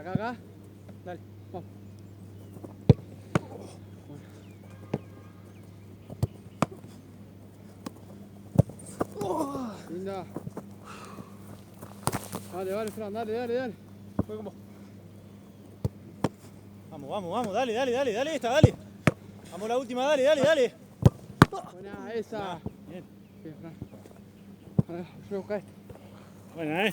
acá. Dale, vamos. Linda. Vale, Fran, dale. Voy con vos. Vamos, dale esta, dale. Vamos la última, dale. Buena esa. Bien. Bien, Fran. A ver, yo voy a buscar esto. Buena,